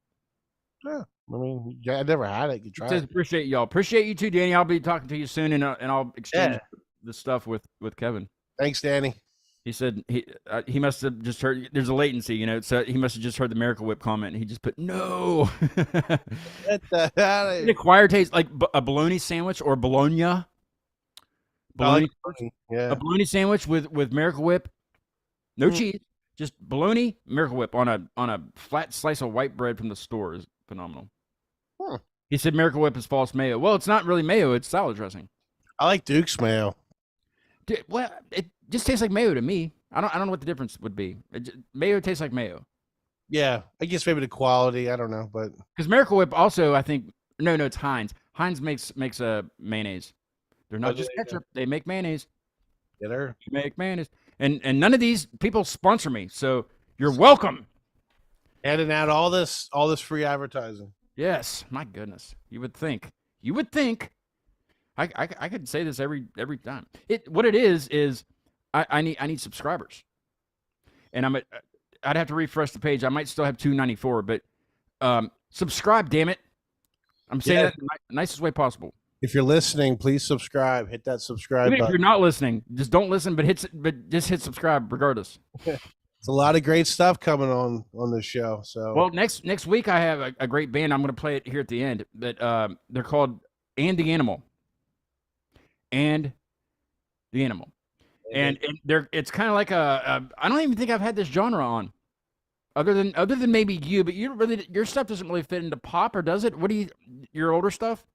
Yeah. I mean, I never had it. You try Says it. appreciate y'all. Appreciate you too, Danny. I'll be talking to you soon, and I'll exchange the stuff with Kevin. Thanks, Danny. He said he must have just heard. There's a latency, so he must have just heard the Miracle Whip comment, and he just put no. Get the hell out of The here. acquired taste like a bologna sandwich or bologna. I Bologna, like bologna. Yeah. a bologna sandwich with Miracle Whip, no cheese, just bologna, Miracle Whip on a flat slice of white bread from the store is phenomenal. Hmm. He said Miracle Whip is false mayo. Well, it's not really mayo; it's salad dressing. I like Duke's mayo. Well, it just tastes like mayo to me. I don't know what the difference would be. Mayo tastes like mayo. Yeah. I guess maybe the quality. I don't know, but Because Miracle Whip also, I think, no, it's Heinz. Heinz makes a mayonnaise. They're not Oh, just they- ketchup. They make mayonnaise. get her. They make mayonnaise. And none of these people sponsor me, so you're welcome. Handing out all this free advertising. Yes, my goodness. You would think. I could say this every time. What it is I need subscribers. and I'd have to refresh the page. I might still have 294, but subscribe, damn it! I'm saying that in the nicest way possible. If you're listening, please subscribe. Hit that subscribe Even if button. you're not listening, just don't listen, but just hit subscribe regardless. It's a lot of great stuff coming on this show. So Well, next week I have a great band. I'm going to play it here at the end. But they're called And the Animal. And the Animal. And it's kind of like I don't even think I've had this genre on, other than maybe you. But your stuff doesn't really fit into pop, or does it? What do your older stuff?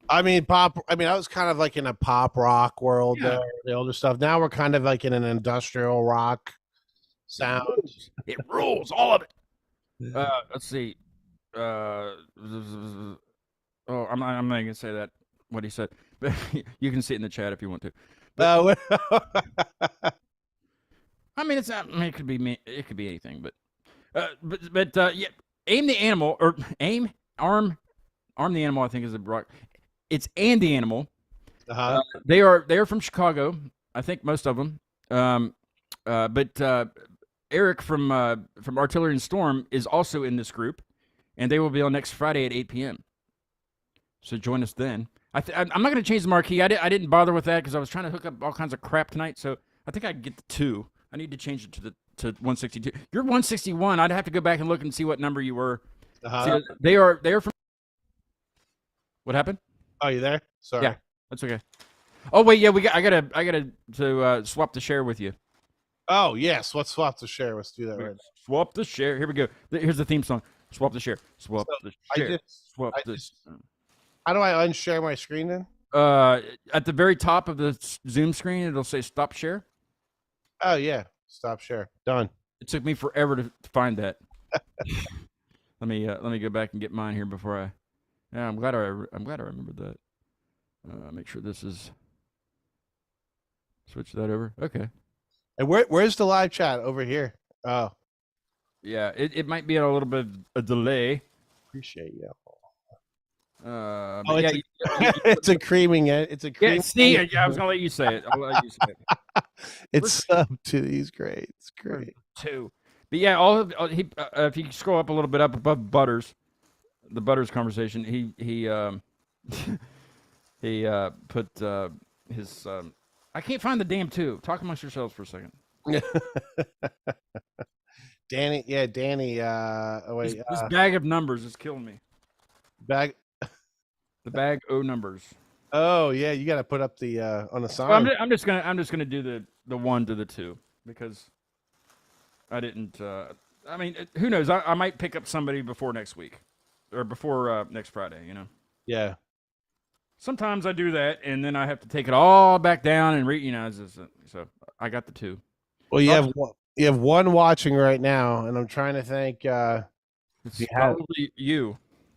I mean, pop. I mean, I was kind of like in a pop rock world Yeah. there, the older stuff. Now we're kind of like in an industrial rock sound. It rules, all of it. Let's see. Oh, I'm not gonna say that what he said, but you can see it in the chat if you want to. I mean, it's not. I mean, it could be me. It could be anything, but yeah. Aim the Animal, or arm the Animal. I think is a rock. It's And the Animal. They are from Chicago. I think most of them. But Eric from Artillery and Storm is also in this group, and they will be on next Friday at 8 p.m. So join us then. I'm not going to change the marquee. I didn't bother with that because I was trying to hook up all kinds of crap tonight. So I think I can get the 2. I need to change it to 162. You're 161. I'd have to go back and look and see what number you were. See, they are from. What happened? Oh, you there? Sorry. Yeah, that's okay. Oh wait, yeah, I gotta swap the share with you. Oh yes, let's swap the share. Let's do that right now. Swap the share. Here we go. Here's the theme song. Swap the share. Swap the share. How do I unshare my screen then? At the very top of the Zoom screen, it'll say stop share. Oh yeah, stop share. Done. It took me forever to find that. Let me go back and get mine here before I. Yeah, I'm glad I remembered that. Make sure this is. Switch that over. Okay. And where's the live chat over here? Oh, yeah. It might be a little bit of a delay. Appreciate you. Yeah, It's a creaming it. It's a creaming. Yeah, see, I was gonna let you say it. I'll let you say it. It's sub to these great. It's great. 2. But yeah, if you scroll up a little bit up above Butters, the Butters conversation, he put his. I can't find the damn 2. Talk amongst yourselves for a second. Danny. Oh wait. This bag of numbers is killing me. Bag. The bag O numbers. Oh yeah, you got to put up the on the sign. Well, I'm just gonna do the 1 to the 2 because I didn't. I mean, who knows? I might pick up somebody before next week or before next Friday. You know. Yeah. Sometimes I do that, and then I have to take it all back down and so I got the 2. Well, you have one watching right now, and I'm trying to think. It's probably you.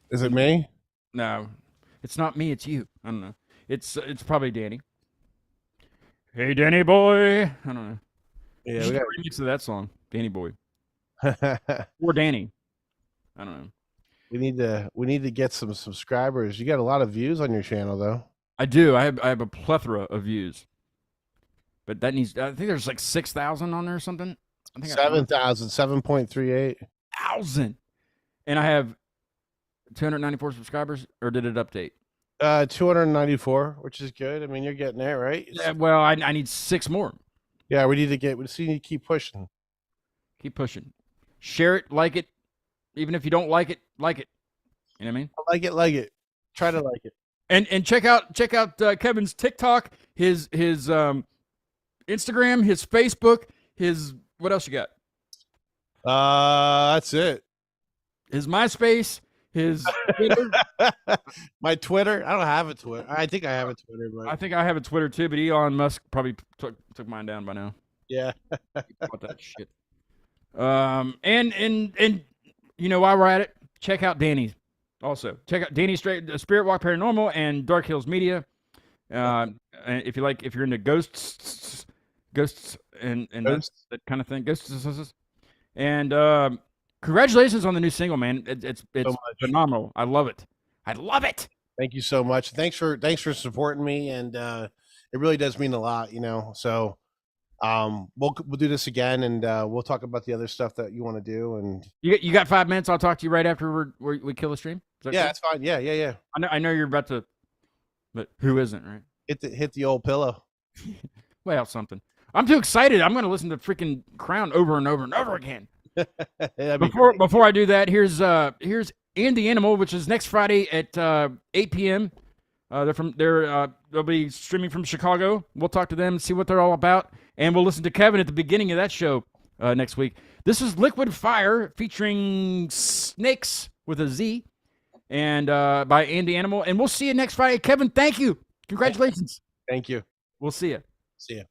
Is it me? No, it's not me. It's you. I don't know. It's probably Danny. Hey, Danny boy. I don't know. Yeah, we got a remix of that song, Danny Boy, or Danny. I don't know. We need to get some subscribers. You got a lot of views on your channel, though. I do. I have a plethora of views, but that needs. I think there's like 6,000 on there or something. I think 7,000, 7.38 thousand, and I have 294 subscribers. Or did it update? 294, which is good. I mean, you're getting there, right? Yeah, well, I need 6 more. Yeah, we need to keep pushing. Keep pushing. Share it, like it. Even if you don't like it, like it. You know what I mean? I like it. Try to like it. And check out Kevin's TikTok, his Instagram, his Facebook, his what else you got? That's it. His MySpace, his Twitter. My Twitter. I don't have a Twitter. I think I have a Twitter, but I think I have a Twitter too, but Elon Musk probably took mine down by now. Yeah. What that shit. And you know, while we're at it, check out Danny's. Also, check out Danny's Spirit Walk Paranormal and Dark Hills Media. And if you're into ghosts and that kind of thing, ghosts. And congratulations on the new single, man. It's phenomenal. I love it. Thank you so much. Thanks for supporting me, and it really does mean a lot, you know. So we'll do this again, and we'll talk about the other stuff that you want to do. And You got 5 minutes? I'll talk to you right after we kill the stream. Is that yeah, cool? that's fine. Yeah. I know you're about to, but who isn't, right? Hit the old pillow. Well, something. I'm too excited. I'm going to listen to freaking Crown over and over and over again. Before I do that, here's Andy Animal, which is next Friday at 8 p.m. They'll be streaming from Chicago. We'll talk to them, see what they're all about, and we'll listen to Kevin at the beginning of that show next week. This is Liquid Fire featuring Snakes with a Z, and by Andy Animal. And we'll see you next Friday. Kevin, thank you. Congratulations. Thank you. We'll see you. See ya.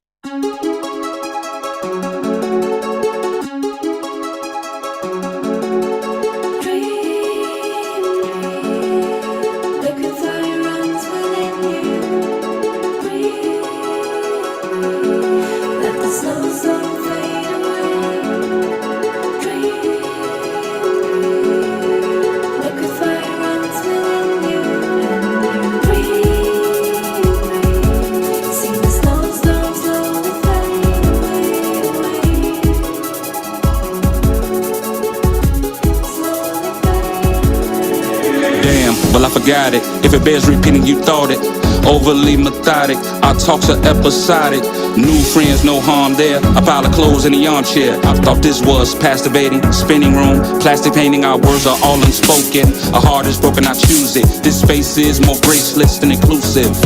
Well, I forgot it. If it bears repeating, you thought it. Overly methodic, our talks are episodic. New friends, no harm there. A pile of clothes in the armchair. I thought this was past debating. Spinning room, plastic painting, our words are all unspoken. A heart is broken, I choose it. This space is more graceless than inclusive.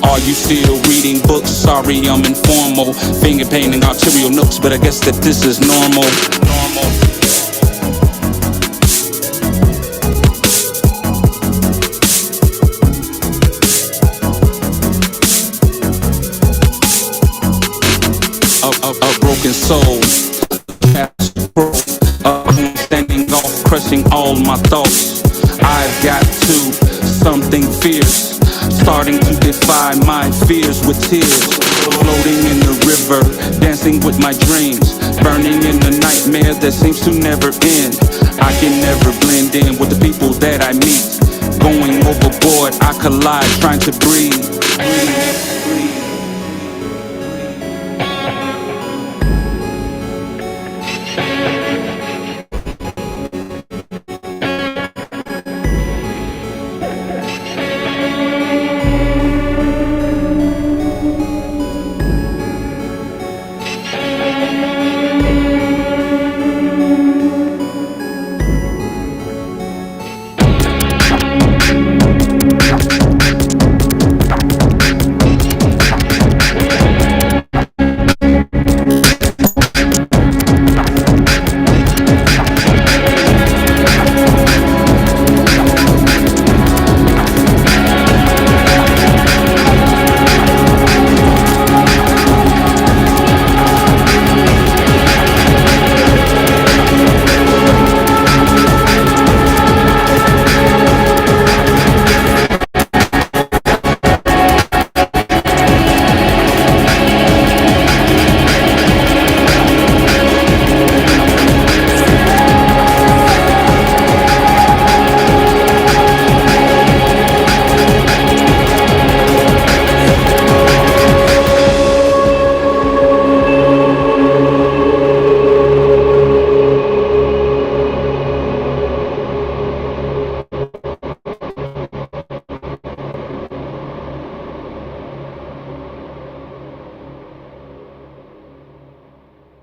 Are you still reading books? Sorry, I'm informal. Finger painting arterial notes, but I guess that this is normal. A broken soul, standing off, crushing all my thoughts. I've got to something fierce, starting to defy my fears with tears. Floating in the river, dancing with my dreams, burning in the nightmare that seems to never end. I can never blend in with the people that I meet. Going overboard, I collide, trying to breathe.